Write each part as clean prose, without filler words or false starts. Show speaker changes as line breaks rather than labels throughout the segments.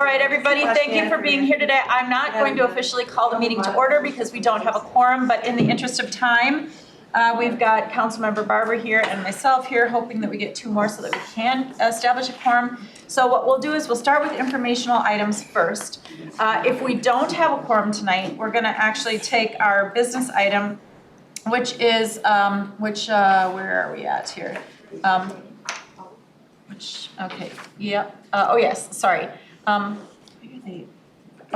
All right, everybody, thank you for being here today. I'm not going to officially call the meeting to order because we don't have a quorum, but in the interest of time, we've got Councilmember Barber here and myself here, hoping that we get two more so that we can establish a quorum. So what we'll do is we'll start with informational items first. If we don't have a quorum tonight, we're going to actually take our business item, which is, where are we at here? Okay, yeah, oh yes, sorry. Oh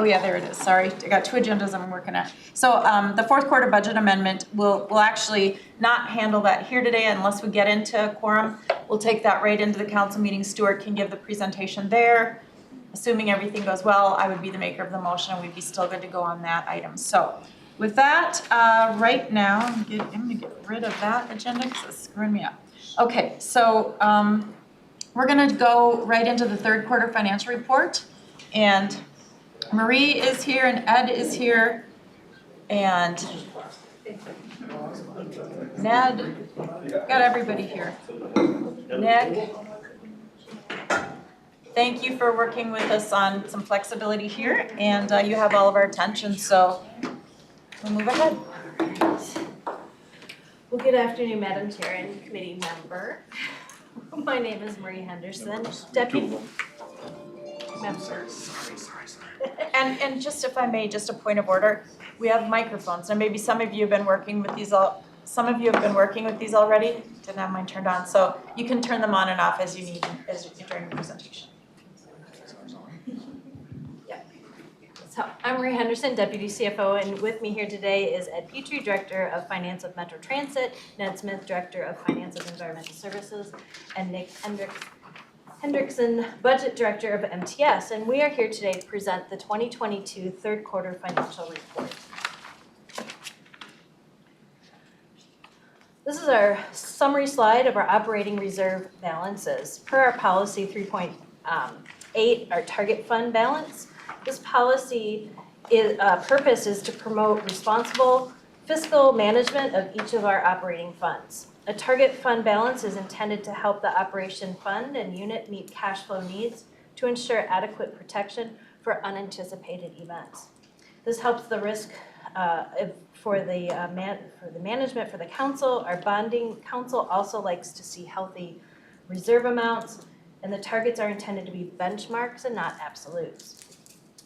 yeah, there it is, sorry. I got two agendas I'm working at. So the fourth quarter budget amendment, we'll actually not handle that here today unless we get into a quorum. We'll take that right into the council meeting. Stewart can give the presentation there. Assuming everything goes well, I would be the maker of the motion and we'd be still good to go on that item. So with that, right now, I'm gonna get rid of that agenda because it's screwing me up. Okay, so we're gonna go right into the third quarter financial report. And Marie is here and Ed is here and Ned, got everybody here. Nick, thank you for working with us on some flexibility here, and you have all of our attention, so we'll move ahead.
Well, good afternoon, Madam Chair and committee member. My name is Marie Henderson, Deputy Member.
And just if I may, just a point of order, we have microphones, and maybe some of you have been working with these already. Didn't have mine turned on, so you can turn them on and off as you need during the presentation.
Yeah. So I'm Marie Henderson, Deputy CFO, and with me here today is Ed Petrie, Director of Finance of Metro Transit, Ned Smith, Director of Finance of Environmental Services, and Nick Hendrickson, Budget Director of MTS, and we are here today to present the 2022 third quarter financial report. This is our summary slide of our operating reserve balances. Per our policy 3.8, our target fund balance, this policy purpose is to promote responsible fiscal management of each of our operating funds. A target fund balance is intended to help the operation fund and unit meet cash flow needs to ensure adequate protection for unanticipated events. This helps the risk for the management for the council. Our bonding council also likes to see healthy reserve amounts, and the targets are intended to be benchmarks and not absolutes.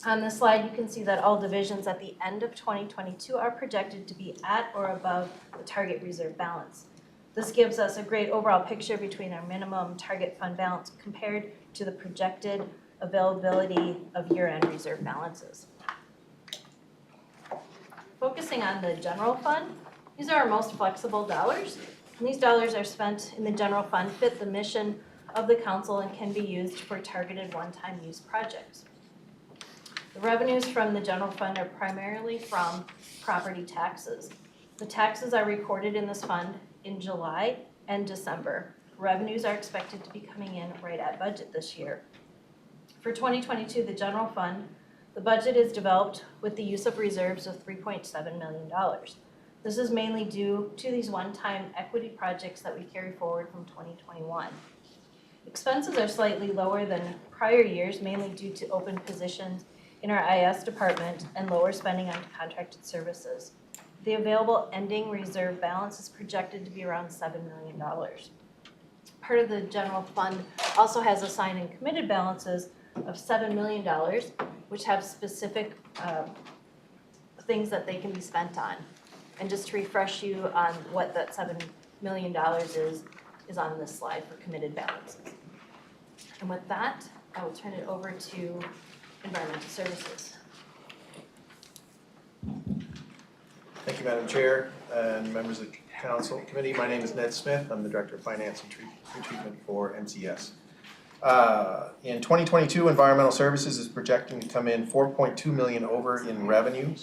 On this slide, you can see that all divisions at the end of 2022 are projected to be at or above the target reserve balance. This gives us a great overall picture between our minimum target fund balance compared to the projected availability of year-end reserve balances. Focusing on the general fund, these are our most flexible dollars. And these dollars are spent in the general fund, fit the mission of the council, and can be used for targeted one-time use projects. The revenues from the general fund are primarily from property taxes. The taxes are recorded in this fund in July and December. Revenues are expected to be coming in right at budget this year. For 2022, the general fund, the budget is developed with the use of reserves of $3.7 million. This is mainly due to these one-time equity projects that we carry forward from 2021. Expenses are slightly lower than prior years, mainly due to open positions in our IS department and lower spending on contracted services. The available ending reserve balance is projected to be around $7 million. Part of the general fund also has assigned and committed balances of $7 million, which have specific things that they can be spent on. And just to refresh you on what that $7 million is on this slide for committed balances. And with that, I will turn it over to Environmental Services.
Thank you, Madam Chair and members of the Council Committee. My name is Ned Smith. I'm the Director of Finance and Treatment for MCS. In 2022, Environmental Services is projecting to come in $4.2 million over in revenue,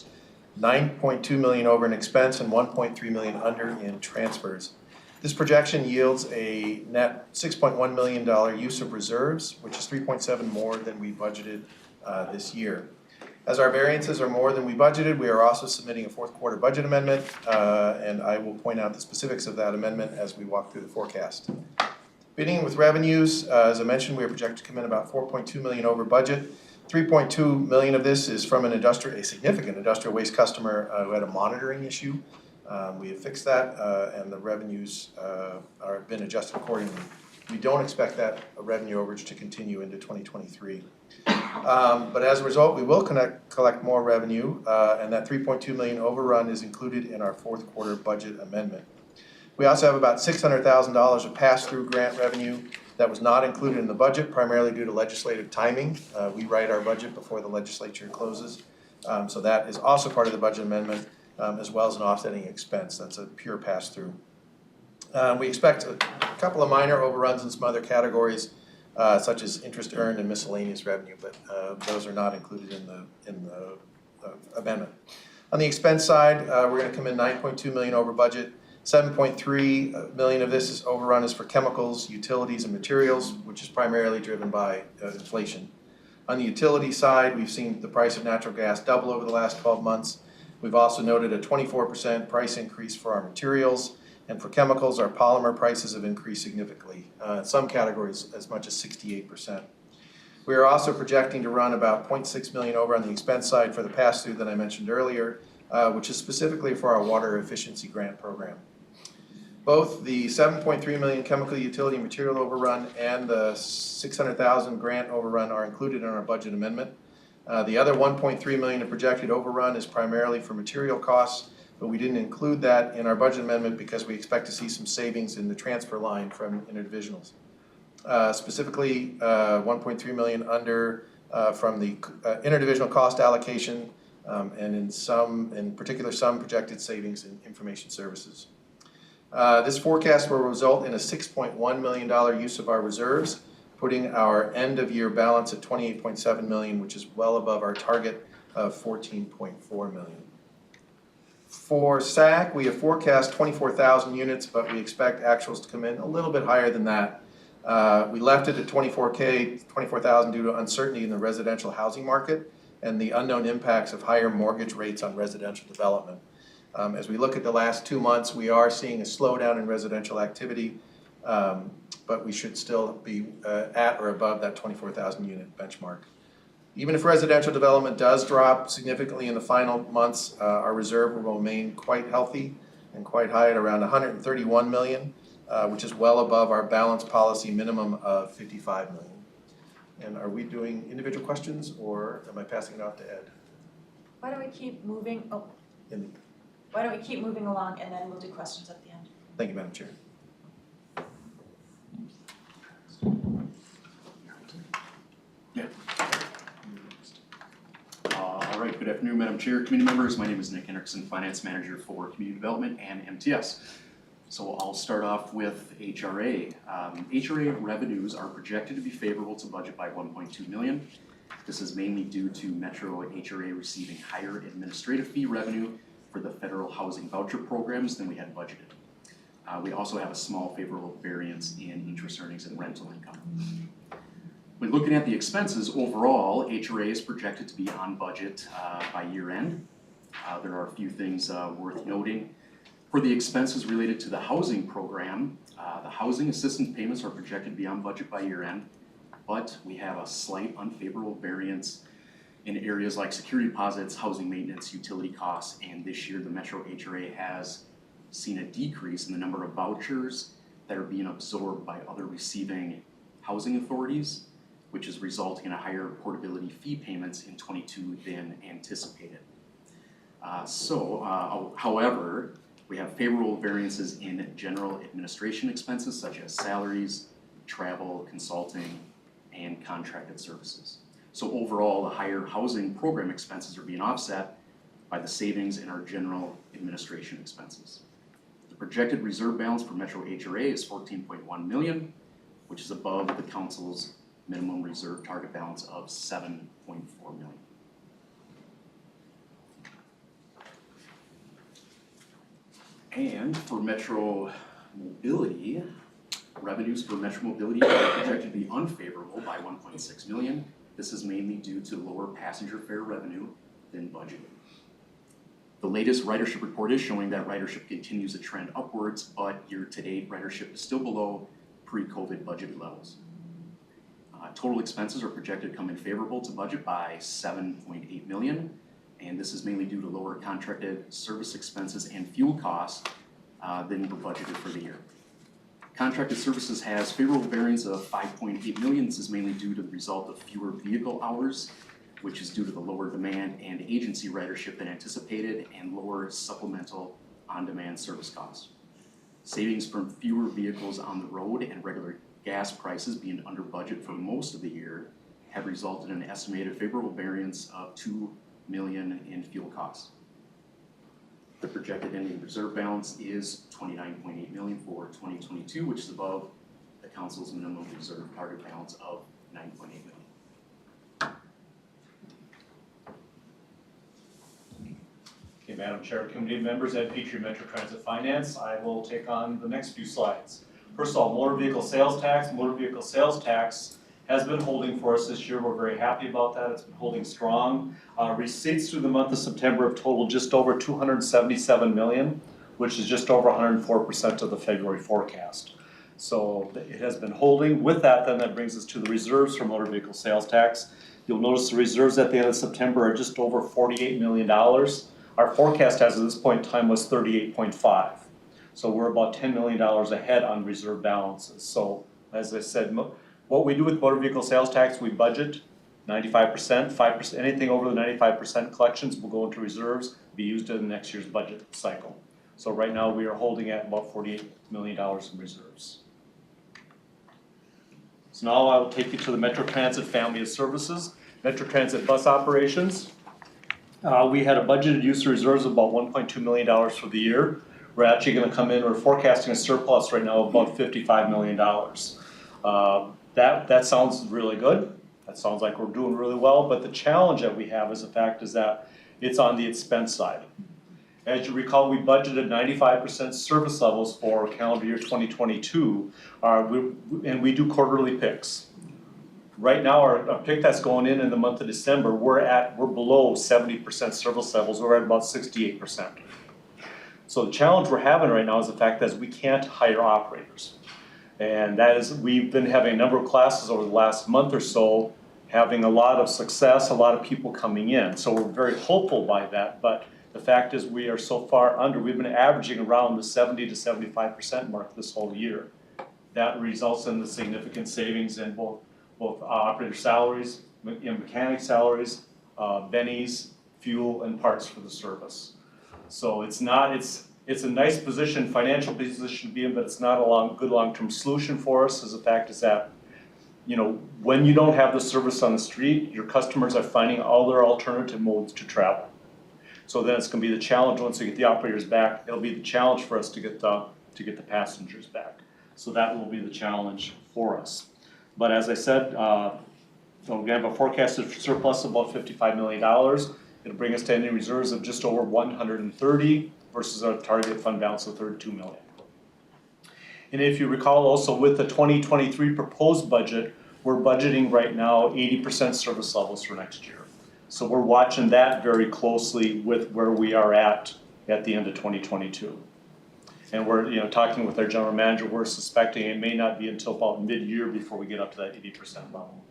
$9.2 million over in expense, and $1.3 million under in transfers. This projection yields a net $6.1 million use of reserves, which is 3.7 more than we budgeted this year. As our variances are more than we budgeted, we are also submitting a fourth quarter budget amendment, and I will point out the specifics of that amendment as we walk through the forecast. Beginning with revenues, as I mentioned, we are projected to come in about $4.2 million over budget. $3.2 million of this is from a significant industrial waste customer who had a monitoring issue. We have fixed that, and the revenues have been adjusted accordingly. We don't expect that revenue overage to continue into 2023. But as a result, we will collect more revenue, and that $3.2 million overrun is included in our fourth quarter budget amendment. We also have about $600,000 of pass-through grant revenue that was not included in the budget, primarily due to legislative timing. We write our budget before the legislature closes, so that is also part of the budget amendment, as well as an offsetting expense. That's a pure pass-through. We expect a couple of minor overruns in some other categories, such as interest earned and miscellaneous revenue, but those are not included in the amendment. On the expense side, we're going to come in $9.2 million over budget. $7.3 million of this overrun is for chemicals, utilities, and materials, which is primarily driven by inflation. On the utility side, we've seen the price of natural gas double over the last 12 months. We've also noted a 24% price increase for our materials. And for chemicals, our polymer prices have increased significantly, in some categories as much as 68%. We are also projecting to run about $0.6 million over on the expense side for the pass-through that I mentioned earlier, which is specifically for our water efficiency grant program. Both the $7.3 million chemical utility material overrun and the $600,000 grant overrun are included in our budget amendment. The other $1.3 million in projected overrun is primarily for material costs, but we didn't include that in our budget amendment because we expect to see some savings in the transfer line from interdivisionals. Specifically, $1.3 million under from the interdivisional cost allocation, and in particular some projected savings in information services. This forecast will result in a $6.1 million use of our reserves, putting our end of year balance at $28.7 million, which is well above our target of $14.4 million. For SAC, we have forecast 24,000 units, but we expect actuals to come in a little bit higher than that. We left it at 24,000 due to uncertainty in the residential housing market and the unknown impacts of higher mortgage rates on residential development. As we look at the last 2 months, we are seeing a slowdown in residential activity, but we should still be at or above that 24,000 unit benchmark. Even if residential development does drop significantly in the final months, our reserve will remain quite healthy and quite high at around $131 million, which is well above our balanced policy minimum of $55 million. And are we doing individual questions, or am I passing it off to Ed?
Why don't we keep moving? Why don't we keep moving along, and then we'll do questions at the end.
Thank you, Madam Chair.
All right, good afternoon, Madam Chair, committee members. My name is Nick Henriksen, Finance Manager for Community Development and MTS. So I'll start off with HRA. HRA revenues are projected to be favorable to budget by $1.2 million. This is mainly due to Metro HRA receiving higher administrative fee revenue for the federal housing voucher programs than we had budgeted. We also have a small favorable variance in interest earnings and rental income. When looking at the expenses overall, HRA is projected to be on budget by year end. There are a few things worth noting. For the expenses related to the housing program, the housing assistance payments are projected to be on budget by year end, but we have a slight unfavorable variance in areas like security deposits, housing maintenance, utility costs, and this year the Metro HRA has seen a decrease in the number of vouchers that are being absorbed by other receiving housing authorities, which is resulting in a higher portability fee payments in 22 than anticipated. However, we have favorable variances in general administration expenses such as salaries, travel, consulting, and contracted services. So overall, the higher housing program expenses are being offset by the savings in our general administration expenses. The projected reserve balance for Metro HRA is $14.1 million, which is above the council's minimum reserve target balance of $7.4 million. And for Metro Mobility, revenues for Metro Mobility are projected to be unfavorable by $1.6 million. This is mainly due to lower passenger fare revenue than budgeted. The latest ridership report is showing that ridership continues to trend upwards, but year-to-date ridership is still below pre-COVID budgeted levels. Total expenses are projected to come in favorable to budget by $7.8 million, and this is mainly due to lower contracted service expenses and fuel costs than were budgeted for the year. Contracted services has favorable variance of $5.8 million. This is mainly due to the result of fewer vehicle hours, which is due to the lower demand and agency ridership than anticipated and lower supplemental on-demand service costs. Savings from fewer vehicles on the road and regular gas prices being under budget for most of the year have resulted in an estimated favorable variance of $2 million in fuel costs. The projected ending reserve balance is $29.8 million for 2022, which is above the council's minimum reserve target balance of $9.8 million.
Okay, Madam Chair, committee members, Ed Petrie, Metro Transit Finance. I will take on the next few slides. First of all, motor vehicle sales tax. Motor vehicle sales tax has been holding for us this year. We're very happy about that. It's been holding strong. Receipts through the month of September have totaled just over $277 million, which is just over 104% of the February forecast. So it has been holding. With that, then that brings us to the reserves for motor vehicle sales tax. You'll notice the reserves at the end of September are just over $48 million. Our forecast as of this point in time was 38.5. So we're about $10 million ahead on reserve balances. So as I said, what we do with motor vehicle sales tax, we budget 95%, 5%, anything over the 95% collections will go into reserves, be used in next year's budget cycle. So right now we are holding at about $48 million in reserves. So now I will take you to the Metro Transit family of services. Metro Transit bus operations. We had a budgeted use of reserves of about $1.2 million for the year. We're actually going to come in, we're forecasting a surplus right now of about $55 million. That sounds really good. That sounds like we're doing really well, but the challenge that we have is the fact is that it's on the expense side. As you recall, we budgeted 95% service levels for calendar year 2022, and we do quarterly picks. Right now, our pick that's going in the month of December, we're below 70% service levels. We're at about 68%. So the challenge we're having right now is the fact that we can't hire operators. And that is, we've been having a number of classes over the last month or so, having a lot of success, a lot of people coming in. So we're very hopeful by that, but the fact is we are so far under, we've been averaging around the 70 to 75% mark this whole year. That results in the significant savings in both operator salaries, mechanic salaries, bennies, fuel, and parts for the service. So it's a nice position, financial position to be in, but it's not a good long-term solution for us. As the fact is that, when you don't have the service on the street, your customers are finding other alternative modes to travel. So then it's going to be the challenge once we get the operators back. It'll be the challenge for us to get the passengers back. So that will be the challenge for us. But as I said, we have a forecasted surplus of about $55 million. It'll bring us to ending reserves of just over 130 versus our target fund balance of 32 million. And if you recall also with the 2023 proposed budget, we're budgeting right now 80% service levels for next year. So we're watching that very closely with where we are at the end of 2022. And we're talking with our general manager, we're suspecting it may not be until about mid-year before we get up to that 80% level.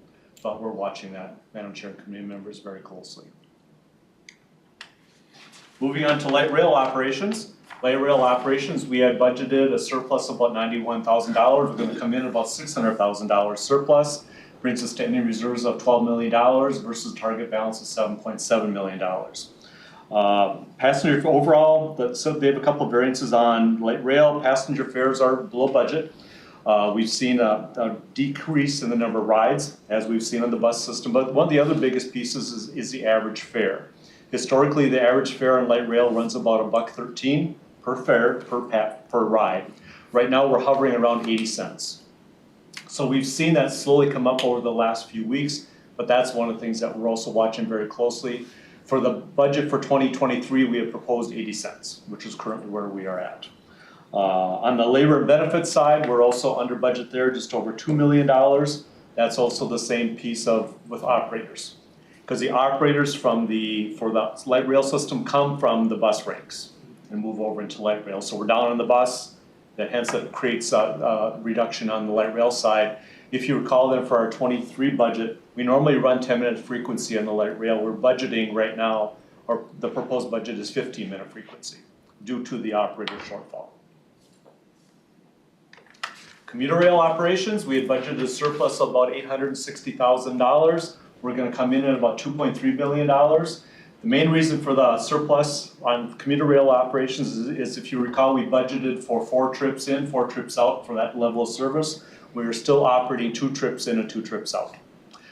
But we're watching that, Madam Chair and committee members, very closely. Moving on to light rail operations. Light rail operations, we had budgeted a surplus of about $91,000. We're going to come in about $600,000 surplus. Brings us to ending reserves of $12 million versus target balance of $7.7 million. Passenger overall, so they have a couple of variances on light rail. Passenger fares are below budget. We've seen a decrease in the number of rides, as we've seen on the bus system. But one of the other biggest pieces is the average fare. Historically, the average fare on light rail runs about $1.13 per fare per ride. Right now, we're hovering around 80 cents. So we've seen that slowly come up over the last few weeks, but that's one of the things that we're also watching very closely. For the budget for 2023, we have proposed 80 cents, which is currently where we are at. On the labor and benefits side, we're also under budget there, just over $2 million. That's also the same piece with operators. Because the operators for the light rail system come from the bus ranks and move over into light rail. So we're down on the bus, that hence that creates a reduction on the light rail side. If you recall then for our 23 budget, we normally run 10-minute frequency on the light rail. We're budgeting right now, or the proposed budget is 15-minute frequency due to the operator shortfall. Commuter rail operations, we had budgeted a surplus of about $860,000. We're gonna come in at about $2.3 billion. The main reason for the surplus on commuter rail operations is if you recall, we budgeted for 4 trips in, 4 trips out for that level of service. We are still operating 2 trips in and 2 trips out.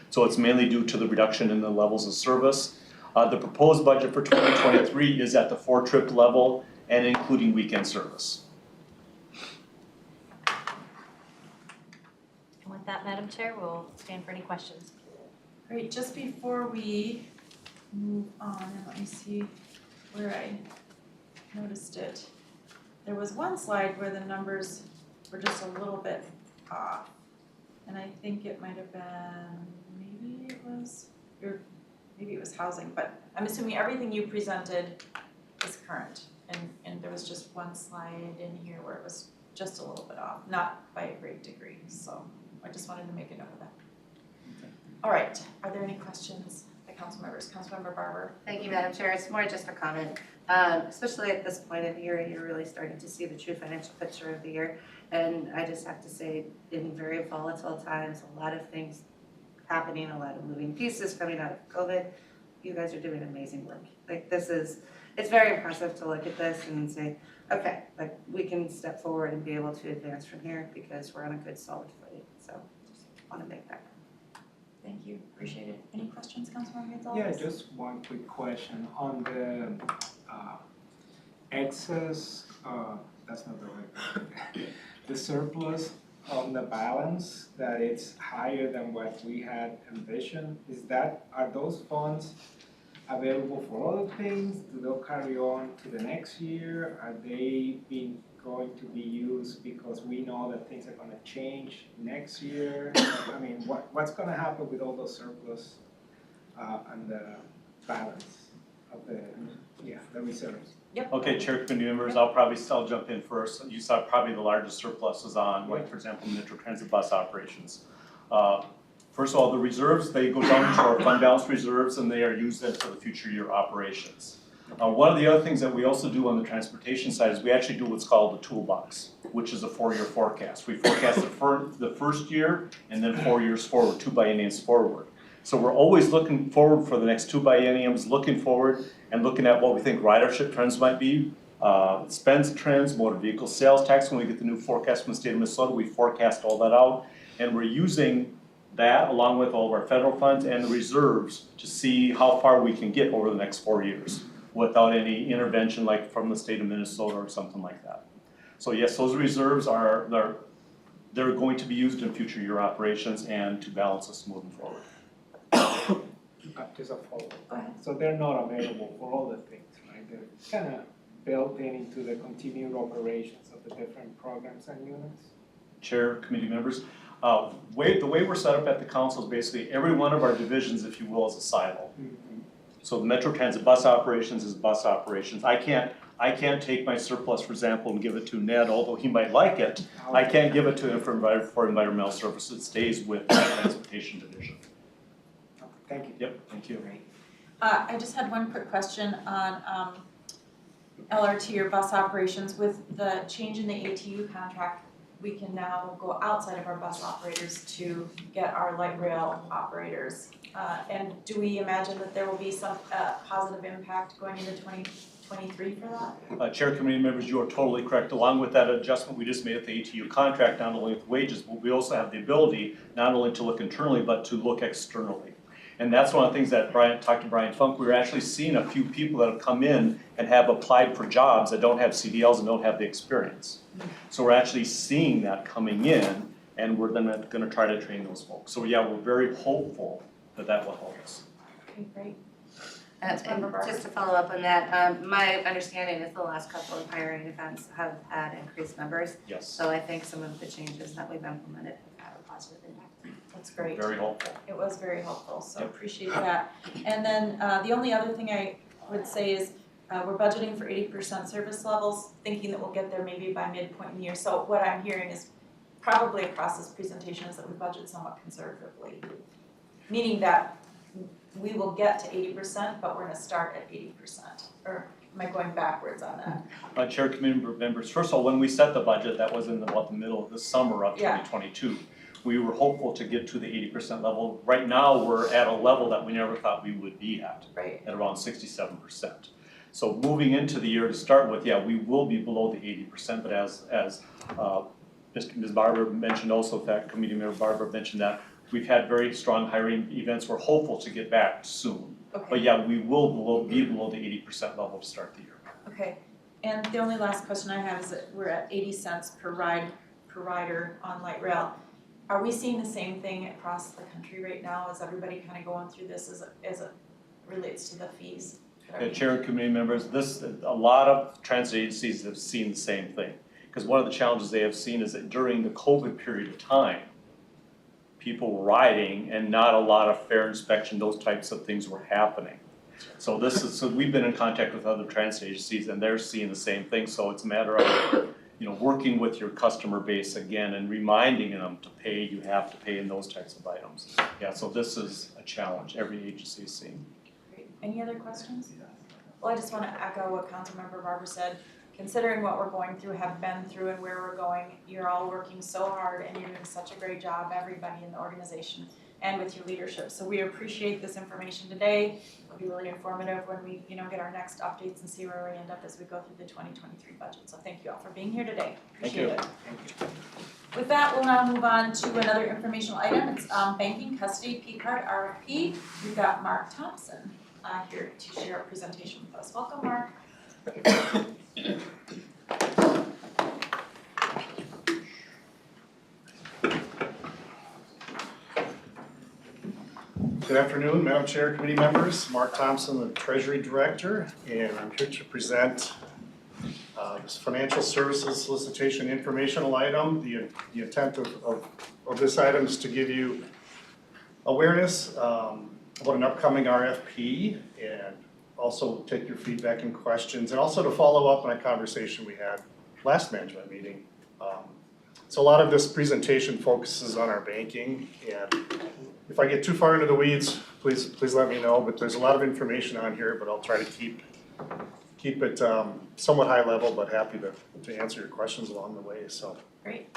So it's mainly due to the reduction in the levels of service. The proposed budget for 2023 is at the 4-trip level and including weekend service.
And with that, Madam Chair, we'll stand for any questions.
Great, just before we move on, and let me see where I noticed it. There was one slide where the numbers were just a little bit off. And I think it might have been, maybe it was housing, but I'm assuming everything you presented is current. And there was just one slide in here where it was just a little bit off, not by a great degree, so I just wanted to make a note of that. All right, are there any questions by council members? Councilmember Barber?
Thank you, Madam Chair. It's more just a comment. Especially at this point of the year, you're really starting to see the true financial picture of the year. And I just have to say, in very volatile times, a lot of things happening, a lot of moving pieces coming out of COVID. You guys are doing amazing work. Like it's very impressive to look at this and say, okay, like we can step forward and be able to advance from here because we're on a good solid footing. So just want to make that.
Thank you, appreciate it. Any questions, Councilmember Gonzalez?
Yeah, just one quick question on the excess, that's not the right word. The surplus on the balance, that it's higher than what we had envisioned. Are those funds available for other things? Do they carry on to the next year? Are they going to be used because we know that things are gonna change next year? I mean, what's gonna happen with all those surplus and the balance of the reserves?
Okay, Chair, committee members, I'll jump in first. You saw probably the largest surpluses on, like, for example, Metro Transit bus operations. First of all, the reserves, they go down to our fund balance reserves and they are used then for the future year operations. One of the other things that we also do on the transportation side is we actually do what's called the toolbox, which is a 4-year forecast. We forecast the first year and then 4 years forward, 2 bienniums forward. So we're always looking forward for the next 2 bienniums, looking forward and looking at what we think ridership trends might be, spend trends, motor vehicle sales tax. When we get the new forecast from the state of Minnesota, we forecast all that out. And we're using that along with all of our federal funds and the reserves to see how far we can get over the next 4 years without any intervention like from the state of Minnesota or something like that. So yes, those reserves they're going to be used in future year operations and to balance us moving forward.
Just a follow-up.
Go ahead.
So they're not available for all the things, right? They're kind of built into the continued operations of the different programs and units?
Chair, committee members, the way we're set up at the council is basically every one of our divisions, if you will, is a silo.
Mm-hmm.
So the Metro Transit bus operations is bus operations. I can't take my surplus, for example, and give it to Ned, although he might like it. I can't give it to him for environmental services. It stays with the transportation division.
Thank you.
Yep, thank you.
Great. I just had one quick question on LRT or bus operations. With the change in the ATU contract, we can now go outside of our bus operators to get our light rail operators. And do we imagine that there will be some positive impact going into 2023 for that?
Chair, committee members, you are totally correct. Along with that adjustment we just made at the ATU contract, not only with wages, but we also have the ability not only to look internally, but to look externally. And that's one of the things that talked to Brian Funk, we were actually seeing a few people that have come in and have applied for jobs that don't have CDLs and don't have the experience. So we're actually seeing that coming in, and we're then gonna try to train those folks. So yeah, we're very hopeful that that will help us.
Okay, great.
And just to follow up on that, my understanding is the last couple of hiring events have had increased numbers.
Yes,
So I think some of the changes that we've implemented have had a positive impact.
That's great.
very hopeful.
It was very helpful, so
Yep.
appreciate that. And then the only other thing I would say is we're budgeting for 80% service levels, thinking that we'll get there maybe by midpoint in the year. So what I'm hearing is probably across this presentation is that we budget somewhat conservatively. Meaning that we will get to 80%, but we're gonna start at 80%. Or am I going backwards on that?
Chair, committee members, first of all, when we set the budget, that was in about the middle of the summer of
Yeah.
2022. We were hopeful to get to the 80% level. Right now, we're at a level that we never thought we would be at
Right.
around 67%. So moving into the year to start with, yeah, we will be below the 80%, but as Ms. Barber mentioned also, in fact, Committee Member Barber mentioned that we've had very strong hiring events. We're hopeful to get back soon. But
Okay,
yeah, we will be below the 80% level to start the year.
okay. And the only last question I have is that we're at 80 cents per rider on light rail. Are we seeing the same thing across the country right now? Is everybody kind of going through this as it relates to the fees?
Chair and committee members, a lot of transit agencies have seen the same thing. Because one of the challenges they have seen is that during the COVID period of time, people were riding and not a lot of fare inspection, those types of things were happening. So we've been in contact with other transit agencies and they're seeing the same thing, so it's a matter of, working with your customer base again and reminding them to pay, you have to pay in those types of items. Yeah, so this is a challenge every agency is seeing.
Great. Any other questions? Well, I just want to echo what Councilmember Barber said. Considering what we're going through, have been through, and where we're going, you're all working so hard and you're doing such a great job, everybody in the organization and with your leadership. So we appreciate this information today. It'll be really informative when we, get our next updates and see where we end up as we go through the 2023 budget. So thank you all for being here today. Appreciate it. With that, we'll now move on to another informational item. It's banking custody P-card RFP. We've got Mark Thompson here to share a presentation with us. Welcome, Mark.
Good afternoon, Madam Chair, committee members. Mark Thompson, the Treasury Director, and I'm here to present this financial services solicitation informational item. The intent of this item is to give you awareness about an upcoming RFP and also take your feedback and questions, and also to follow up on a conversation we had last management meeting. So a lot of this presentation focuses on our banking, and if I get too far into the weeds, please let me know, but there's a lot of information on here, but I'll try to keep it somewhat high level, but happy to answer your questions along the way, so.
Great.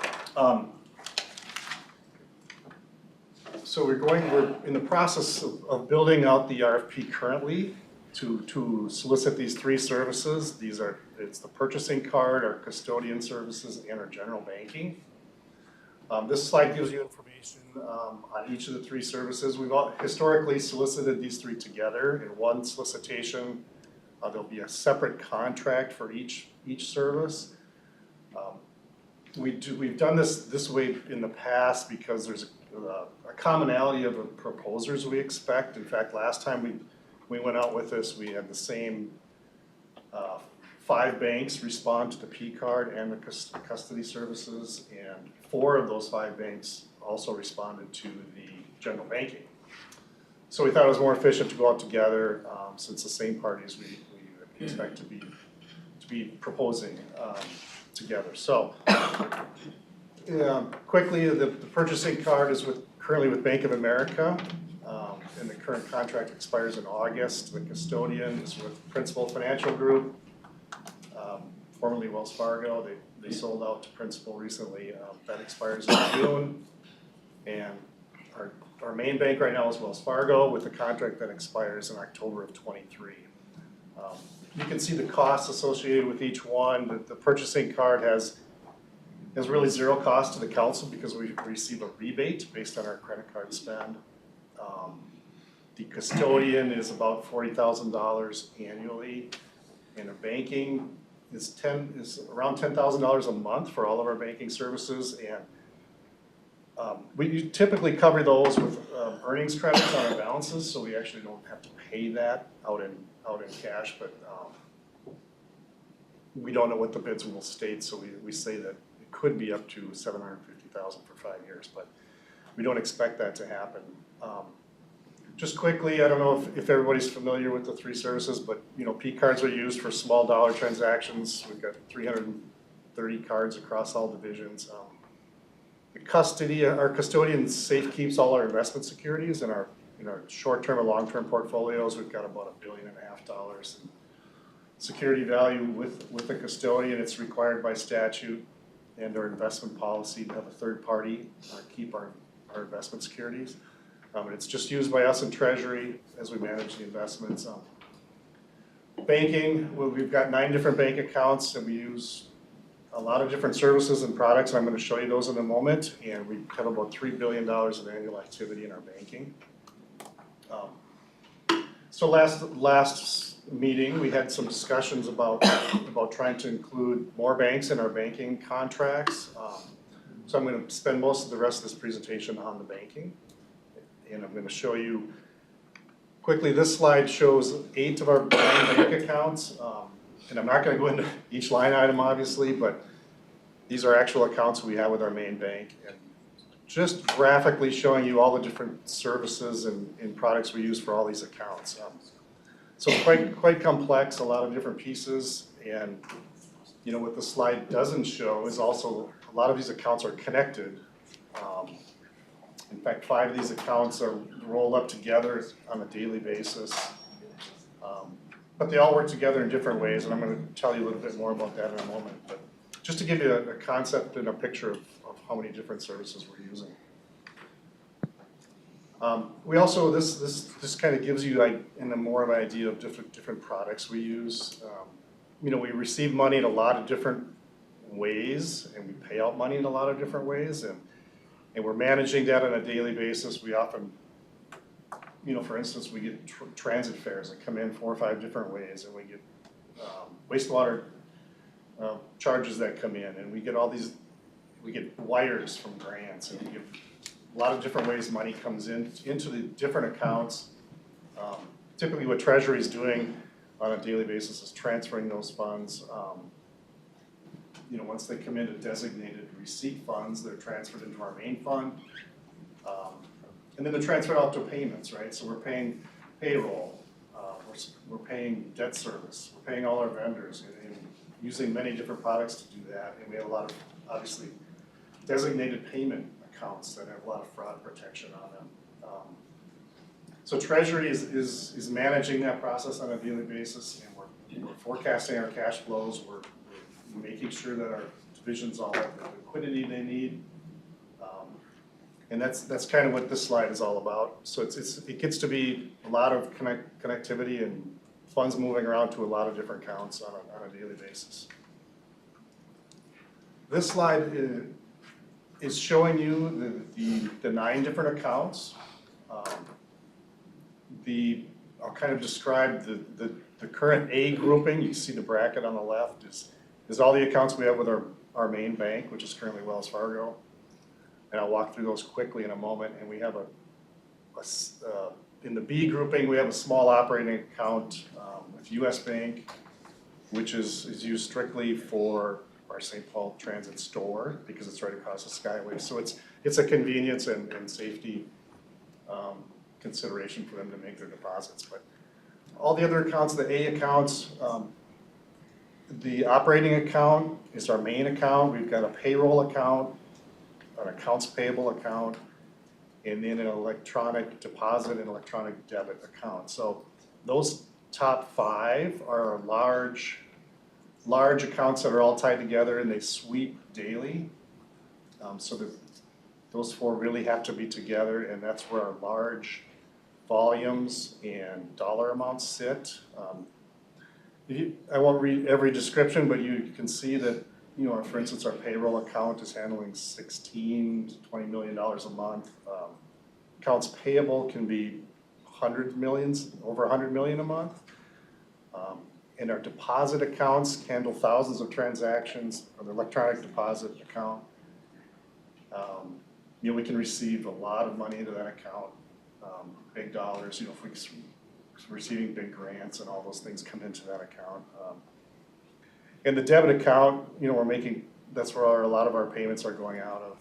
So we're in the process of building out the RFP currently to solicit these three services. It's the purchasing card, our custodian services, and our general banking. This slide gives you information on each of the three services. We've historically solicited these three together in one solicitation. There'll be a separate contract for each service. We've done this way in the past because there's a commonality of proposers we expect. In fact, last time we went out with this, we had the same 5 banks respond to the P card and the custody services, and 4 of those 5 banks also responded to the general banking. So we thought it was more efficient to go out together, since the same parties we expect to be proposing together. So quickly, the purchasing card is currently with Bank of America, and the current contract expires in August. The custodian is with Principal Financial Group, formerly Wells Fargo. They sold out to Principal recently. That expires in June. And our main bank right now is Wells Fargo with a contract that expires in October of '23. You can see the costs associated with each one. The purchasing card has really zero cost to the council because we receive a rebate based on our credit card spend. The custodian is about $40,000 annually, and the banking is around $10,000 a month for all of our banking services, and we typically cover those with earnings credits on our balances, so we actually don't have to pay that out in cash, but we don't know what the bids will state, so we say that it could be up to $750,000 for 5 years, but we don't expect that to happen. Just quickly, I don't know if everybody's familiar with the three services, but P cards are used for small dollar transactions. We've got 330 cards across all divisions. our custodian safe keeps all our investment securities in our short-term and long-term portfolios. We've got about $1.5 billion in security value with the custodian. It's required by statute and our investment policy to have a third party keep our investment securities. And it's just used by us in Treasury as we manage the investments. Banking, well, we've got 9 different bank accounts and we use a lot of different services and products. I'm going to show you those in a moment. And we have about $3 billion of annual activity in our banking. So last meeting, we had some discussions about trying to include more banks in our banking contracts. So I'm going to spend most of the rest of this presentation on the banking. And I'm going to show you quickly, this slide shows 8 of our bank accounts. And I'm not going to go into each line item, obviously, but these are actual accounts we have with our main bank. And just graphically showing you all the different services and products we use for all these accounts. So quite complex, a lot of different pieces. And what the slide doesn't show is also a lot of these accounts are connected. In fact, 5 of these accounts are rolled up together on a daily basis. But they all work together in different ways, and I'm going to tell you a little bit more about that in a moment. But just to give you a concept and a picture of how many different services we're using. We also, this kind of gives you more of an idea of different products we use. We receive money in a lot of different ways, and we pay out money in a lot of different ways, and we're managing that on a daily basis. We often, for instance, we get transit fares that come in 4 or 5 different ways, and we get wastewater charges that come in, and we get we get wires from grants, and we get a lot of different ways money comes into the different accounts. Typically what Treasury is doing on a daily basis is transferring those funds. Once they come into designated receipt funds, they're transferred into our main fund. And then they're transferred out to payments, right? So we're paying payroll, we're paying debt service, we're paying all our vendors, and using many different products to do that. And we have a lot of, obviously, designated payment accounts that have a lot of fraud protection on them. So Treasury is managing that process on a daily basis, and we're forecasting our cash flows. We're making sure that our divisions all have the liquidity they need. And that's kind of what this slide is all about. So it gets to be a lot of connectivity and funds moving around to a lot of different accounts on a daily basis. This slide is showing you the 9 different accounts. I'll kind of describe the current A grouping. You can see the bracket on the left is all the accounts we have with our main bank, which is currently Wells Fargo. And I'll walk through those quickly in a moment. And we have in the B grouping, we have a small operating account with US Bank, which is used strictly for our St. Paul Transit store because it's right across the Skyway. So it's a convenience and safety consideration for them to make their deposits. But all the other accounts, the A accounts, the operating account is our main account. We've got a payroll account, an accounts payable account, and then an electronic deposit and electronic debit account. So those top 5 are large accounts that are all tied together and they sweep daily. So those 4 really have to be together, and that's where our large volumes and dollar amounts sit. I won't read every description, but you can see that, for instance, our payroll account is handling $16 to $20 million a month. Accounts payable can be over 100 million a month. And our deposit accounts handle thousands of transactions, or the electronic deposit account. We can receive a lot of money into that account, big dollars, if we're receiving big grants and all those things come into that account. And the debit account, that's where a lot of our payments are going out of.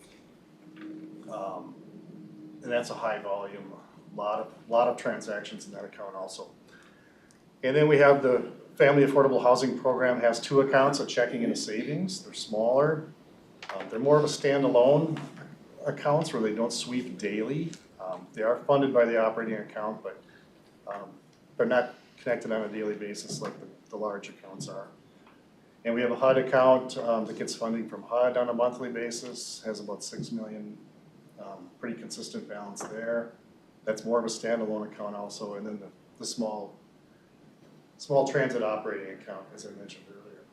And that's a high volume, a lot of transactions in that account also. And then we have the Family Affordable Housing Program has 2 accounts, a checking and a savings. They're smaller. They're more of a standalone accounts where they don't sweep daily. They are funded by the operating account, but they're not connected on a daily basis like the large accounts are. And we have a HUD account that gets funding from HUD on a monthly basis, has about 6 million, pretty consistent balance there. That's more of a standalone account also, and then the small transit operating account, as I mentioned earlier.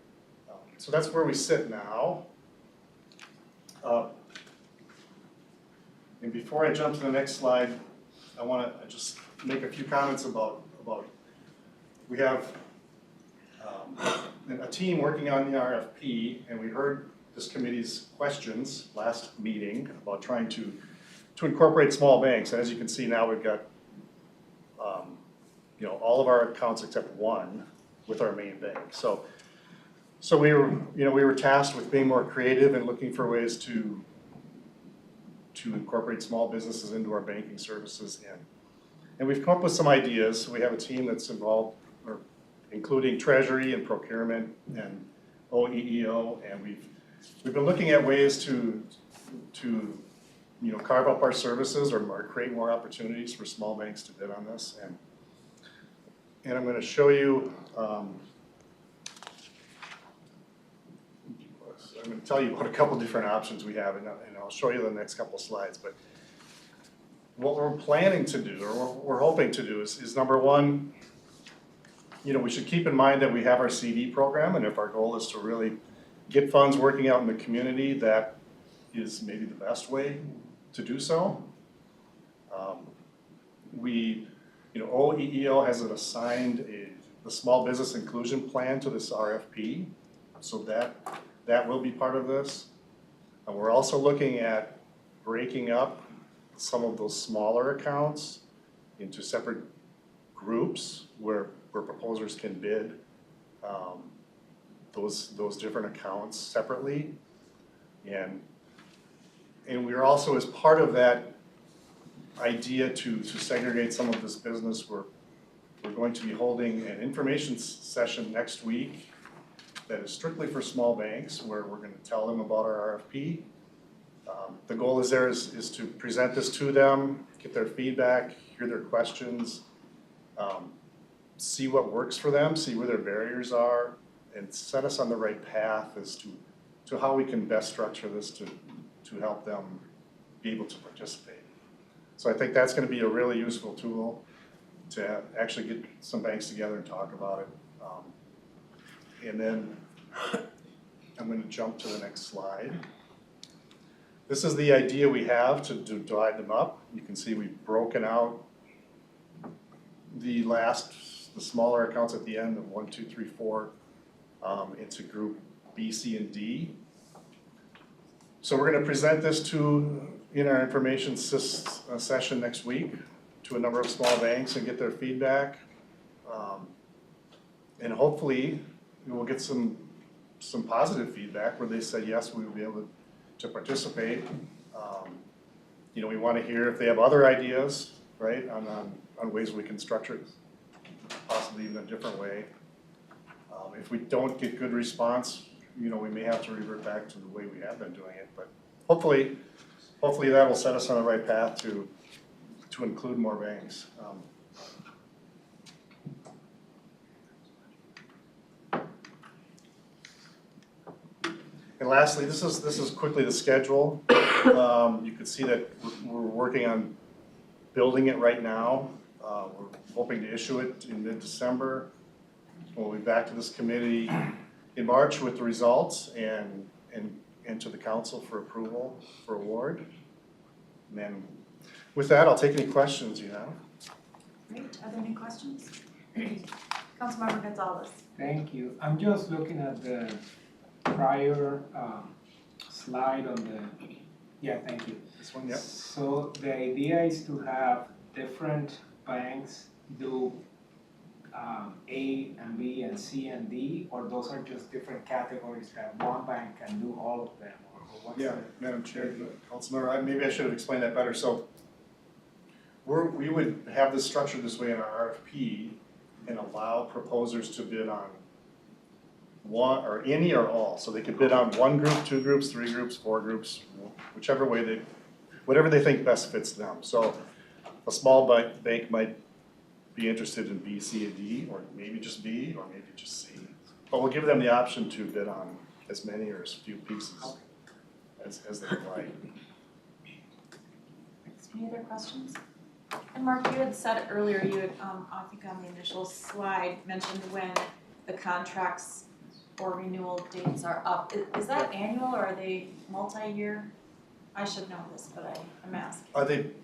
So that's where we sit now. And before I jump to the next slide, I want to just make a few comments about we have a team working on the RFP, and we heard this committee's questions last meeting about trying to incorporate small banks. And as you can see now, we've got all of our accounts except one with our main bank. So we were tasked with being more creative and looking for ways to incorporate small businesses into our banking services. And we've come up with some ideas. We have a team that's involved, including treasury and procurement and OEEO, and we've been looking at ways to carve up our services or create more opportunities for small banks to bid on this. And I'm going to show you. I'm going to tell you about a couple different options we have, and I'll show you the next couple slides. But what we're planning to do, or what we're hoping to do, is number one, we should keep in mind that we have our CD program, and if our goal is to really get funds working out in the community, that is maybe the best way to do so. OEEO has assigned the small business inclusion plan to this RFP, so that will be part of this. And we're also looking at breaking up some of those smaller accounts into separate groups where proposers can bid those different accounts separately. And we're also, as part of that idea to segregate some of this business, we're going to be holding an information session next week that is strictly for small banks, where we're going to tell them about our RFP. The goal is to present this to them, get their feedback, hear their questions, see what works for them, see where their barriers are, and set us on the right path as to how we can best structure this to help them be able to participate. So I think that's going to be a really useful tool to actually get some banks together and talk about it. And then I'm going to jump to the next slide. This is the idea we have to divide them up. You can see we've broken out the smaller accounts at the end of 1, 2, 3, 4 into group B, C, and D. So we're going to present this in our information session next week to a number of small banks and get their feedback. And hopefully we will get some positive feedback where they say, yes, we will be able to participate. We want to hear if they have other ideas, right, on ways we can structure it, possibly even a different way. If we don't get good response, we may have to revert back to the way we have been doing it. But hopefully that will set us on the right path to include more banks. And lastly, this is quickly the schedule. You can see that we're working on building it right now. We're hoping to issue it in mid-December. We'll be back to this committee in March with the results and to the council for approval for award. And then with that, I'll take any questions you have.
Great, are there any questions? Councilmember Gonzalez.
Thank you. I'm just looking at the prior slide on thank you.
This one, yep.
So the idea is to have different banks do A and B and C and D, or those are just different categories that one bank can do all of them, or what's
Yeah, Madam Chair, Councilmember, maybe I should have explained that better. So we would have this structured this way in our RFP and allow proposers to bid on one or any or all. So they could bid on one group, two groups, three groups, four groups, whichever way they whatever they think best fits them. So a small bank might be interested in B, C, and D, or maybe just B, or maybe just C. But we'll give them the option to bid on as many or as few pieces as they would like.
Any other questions? And Mark, you had said earlier, you had, I think on the initial slide, mentioned when the contracts or renewal dates are up. Is that annual or are they multi-year? I should know this, but I'm asking.
They've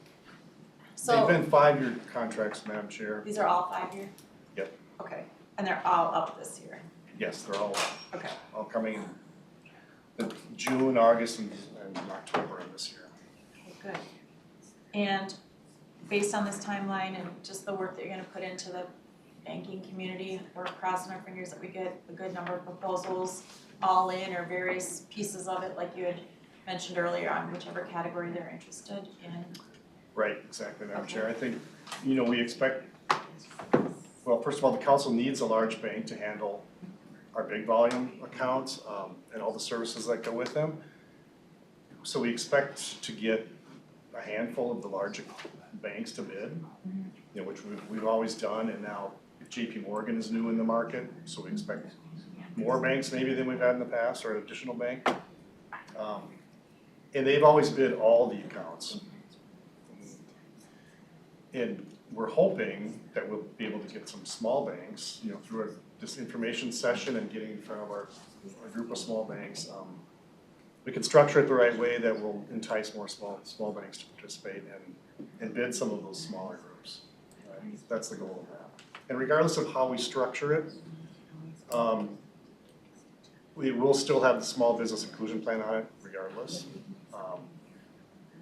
So
been 5-year contracts, Madam Chair.
these are all 5-year?
Yep.
Okay, and they're all up this year?
Yes, they're all
Okay.
coming in June, August, and October of this year.
Okay, good. And based on this timeline and just the work that you're gonna put into the banking community, we're crossing our fingers that we get a good number of proposals all in or various pieces of it, like you had mentioned earlier, on whichever category they're interested in.
Right, exactly, Madam
Okay.
Chair. I think, we expect, well, first of all, the council needs a large bank to handle our big volume accounts, and all the services that go with them. So we expect to get a handful of the larger banks to bid, which we've always done, and now JP Morgan is new in the market, so we expect more banks maybe than we've had in the past, or an additional bank. And they've always bid all the accounts. And we're hoping that we'll be able to get some small banks, through this information session and getting in front of our group of small banks. We can structure it the right way that will entice more small banks to participate and bid some of those smaller groups. Right? That's the goal of that. And regardless of how we structure it, we will still have the small business inclusion plan on it regardless.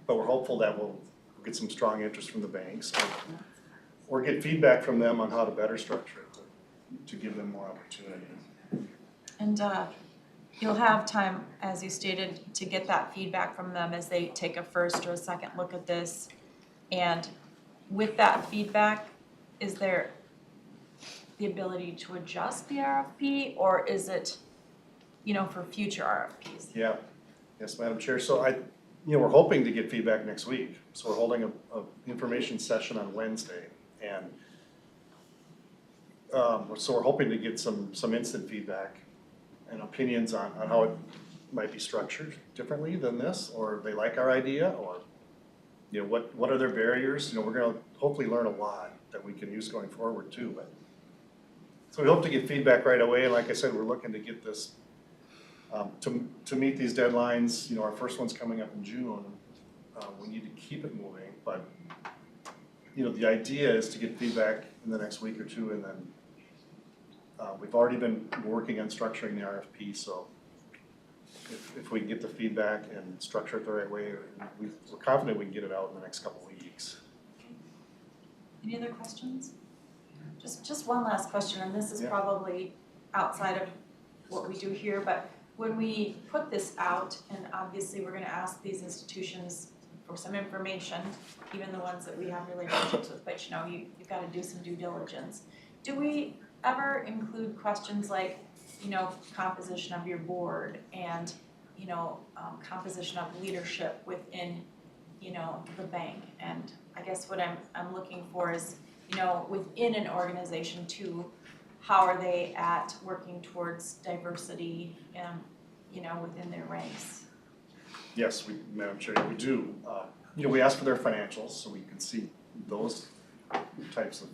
But we're hopeful that we'll get some strong interest from the banks or get feedback from them on how to better structure it to give them more opportunity.
And you'll have time, as you stated, to get that feedback from them as they take a first or a second look at this. And with that feedback, is there the ability to adjust the RFP, or is it, for future RFPs?
Yeah, yes, Madam Chair. So we're hoping to get feedback next week. So we're holding a information session on Wednesday, and so we're hoping to get some instant feedback and opinions on how it might be structured differently than this, or they like our idea, or what are their barriers. We're gonna hopefully learn a lot that we can use going forward too. But so we hope to get feedback right away, and like I said, we're looking to get this to meet these deadlines. Our first one's coming up in June. We need to keep it moving, but the idea is to get feedback in the next week or two, and then we've already been working on structuring the RFP, so if we can get the feedback and structure it the right way, we're confident we can get it out in the next couple of weeks.
Any other questions? Just one last question, and this is
Yeah.
probably outside of what we do here, but when we put this out, and obviously we're gonna ask these institutions for some information, even the ones that we have relationships with, but you've gotta do some due diligence. Do we ever include questions like, composition of your board and, composition of leadership within, the bank? And I guess what I'm looking for is, within an organization too, how are they at working towards diversity and, within their ranks?
Yes, Madam Chair, we do. We ask for their financials so we can see those types of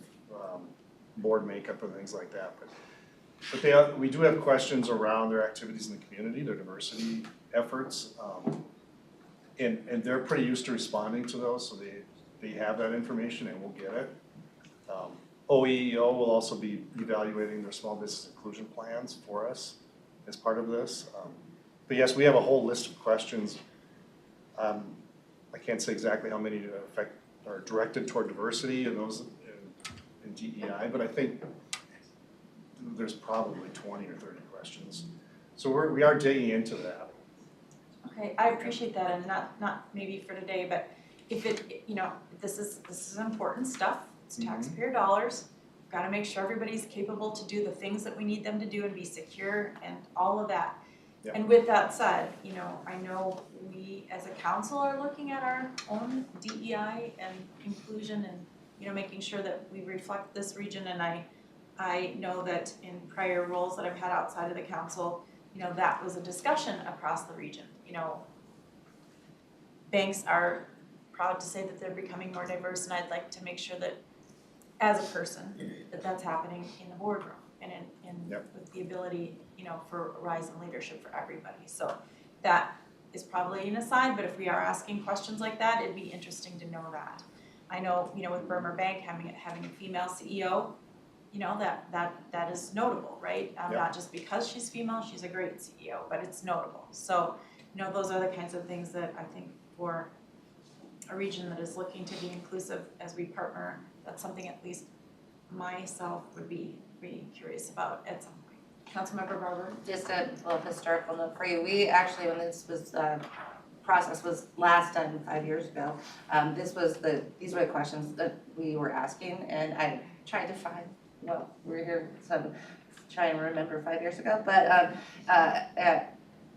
board makeup and things like that. But we do have questions around their activities in the community, their diversity efforts, and they're pretty used to responding to those, so they have that information and we'll get it. OEEO will also be evaluating their small business inclusion plans for us as part of this. But yes, we have a whole list of questions. I can't say exactly how many are directed toward diversity and those in DEI, but I think there's probably 20 or 30 questions. So we are digging into that.
Okay, I appreciate that, and not maybe for today, but if this is important stuff, it's taxpayer dollars. Gotta make sure everybody's capable to do the things that we need them to do and be secure and all of that.
Yeah.
And with that said, I know we as a council are looking at our own DEI and inclusion and, making sure that we reflect this region. And I know that in prior roles that I've had outside of the council, that was a discussion across the region. Banks are proud to say that they're becoming more diverse, and I'd like to make sure that as a person, that's happening in the boardroom and
Yep.
with the ability, for rise in leadership for everybody. So that is probably an aside, but if we are asking questions like that, it'd be interesting to know that. I know, with Bremer Bank having a female CEO, that is notable, right?
Yep.
Not just because she's female, she's a great CEO, but it's notable. So, those are the kinds of things that I think for a region that is looking to be inclusive as we partner, that's something at least myself would be curious about at some point. Councilmember Barber?
Just a little historical note for you. We actually, when this was, process was last done 5 years ago, these were the questions that we were asking, and I tried to find, we're here, so try and remember 5 years ago, but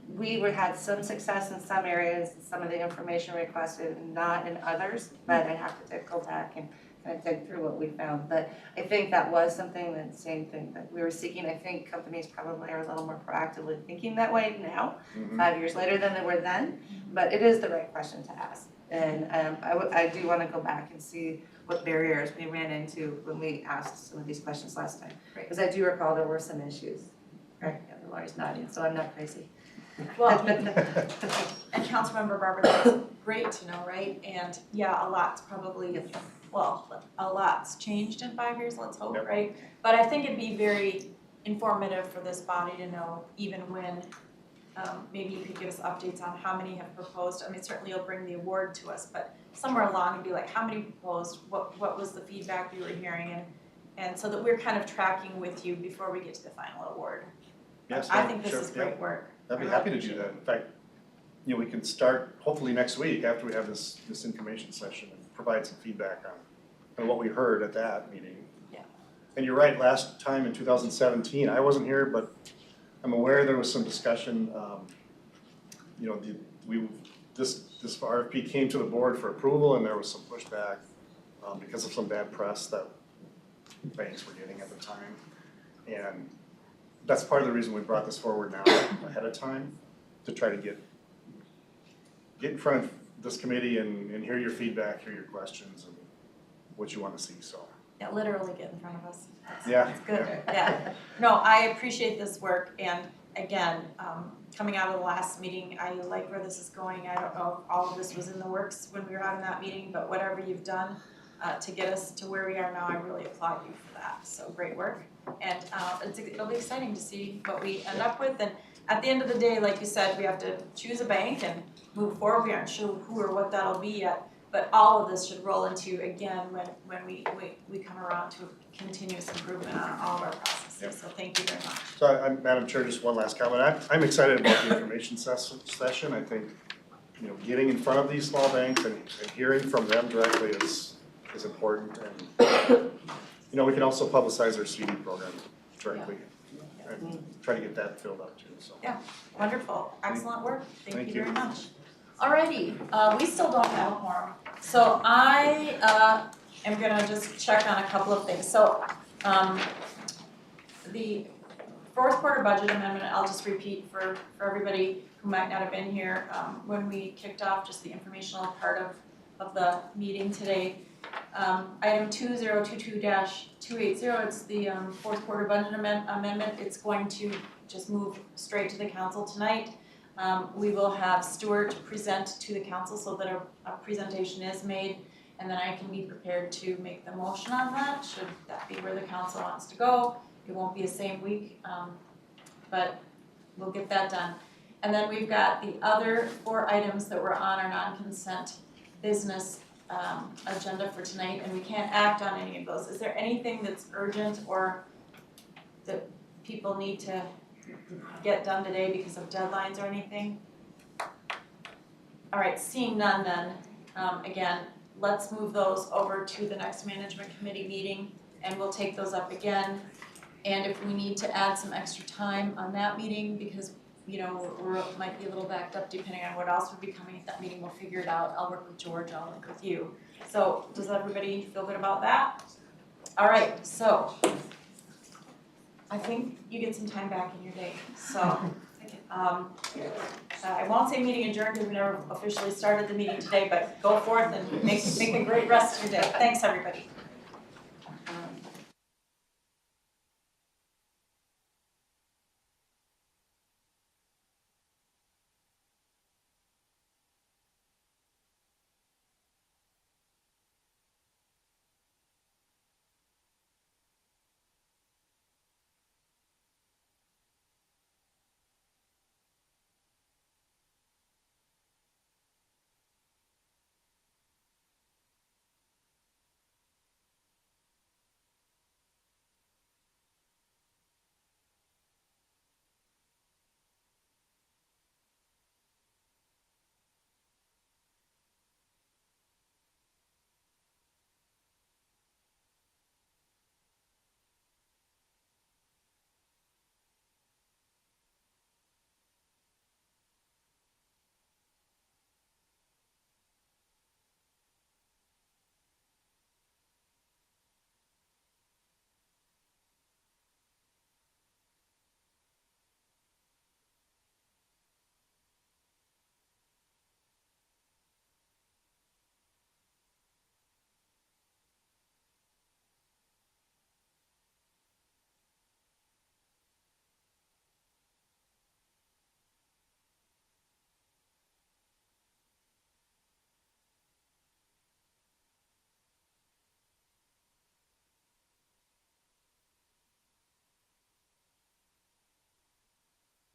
we had some success in some areas, some of the information requested, not in others, but I have to go back and kind of dig through what we found. But I think that was something, that same thing that we were seeking. I think companies probably are a little more proactively thinking that way now, 5 years later than they were then, but it is the right question to ask. And I do want to go back and see what barriers we ran into when we asked some of these questions last time. Because I do recall there were some issues. Right, yeah, the lawyer's nodding, so I'm not crazy.
Well, and Councilmember Barber, that's great to know, right? And yeah, a lot's changed in 5 years, let's hope,
Yep.
right? But I think it'd be very informative for this body to know, even when, maybe you could give us updates on how many have proposed. I mean, certainly you'll bring the award to us, but somewhere along it'd be like, how many proposed, what was the feedback you were hearing, and so that we're kind of tracking with you before we get to the final award.
Yes,
I think this
sure,
is
yeah.
great work.
I'd be
I
happy to
appreciate
do that. In fact, we can start hopefully next week after we have this information session and provide some feedback on what we heard at that meeting.
Yeah. And
you're right, last time in 2017, I wasn't here, but I'm aware there was some discussion, this RFP came to the board for approval and there was some pushback because of some bad press that banks were getting at the time. And that's part of the reason we brought this forward now ahead of time, to try to get in front of this committee and hear your feedback, hear your questions, and what you want to see, so.
Yeah, literally get in front of us.
Yeah.
That's good, yeah. No, I appreciate this work, and again, coming out of the last meeting, I like where this is going. I don't know if all of this was in the works when we were having that meeting, but whatever you've done to get us to where we are now, I really applaud you for that. So great work. And it'll be exciting to see what we end up with. And at the end of the day, like you said, we have to choose a bank and move forward. We aren't sure who or what that'll be yet. But all of this should roll into, again, when we come around to continuous improvement on all of our processes.
Yep.
So thank you very much.
So Madam Chair, just one last comment. I'm excited about the information session. I think, getting in front of these small banks and hearing from them directly is important. And, we can also publicize our CD program directly and try to get that filled up too, so.
Yeah, wonderful. Excellent work. Thank
Thank
you
you.
very much. Alrighty, we still don't have a quorum. So I am gonna just check on a couple of things. So the fourth quarter budget amendment, I'll just repeat for everybody who might not have been here. When we kicked off just the informational part of the meeting today, item 2022-280, it's the fourth quarter budget amendment. It's going to just move straight to the council tonight. We will have Stewart present to the council so that a presentation is made, and then I can be prepared to make the motion on that, should that be where the council wants to go. It won't be a same week, but we'll get that done. And then we've got the other 4 items that were on our non-consent business agenda for tonight, and we can't act on any of those. Is there anything that's urgent or that people need to get done today because of deadlines or anything? All right, seeing none then, again, let's move those over to the next management committee meeting, and we'll take those up again. And if we need to add some extra time on that meeting because we're might be a little backed up depending on what else would be coming at that meeting, we'll figure it out. I'll work with George, I'll work with you. So does everybody feel good about that? All right, so I think you get some time back in your day, so. I won't say meeting adjourned because we never officially started the meeting today, but go forth and make a great rest of your day. Thanks, everybody.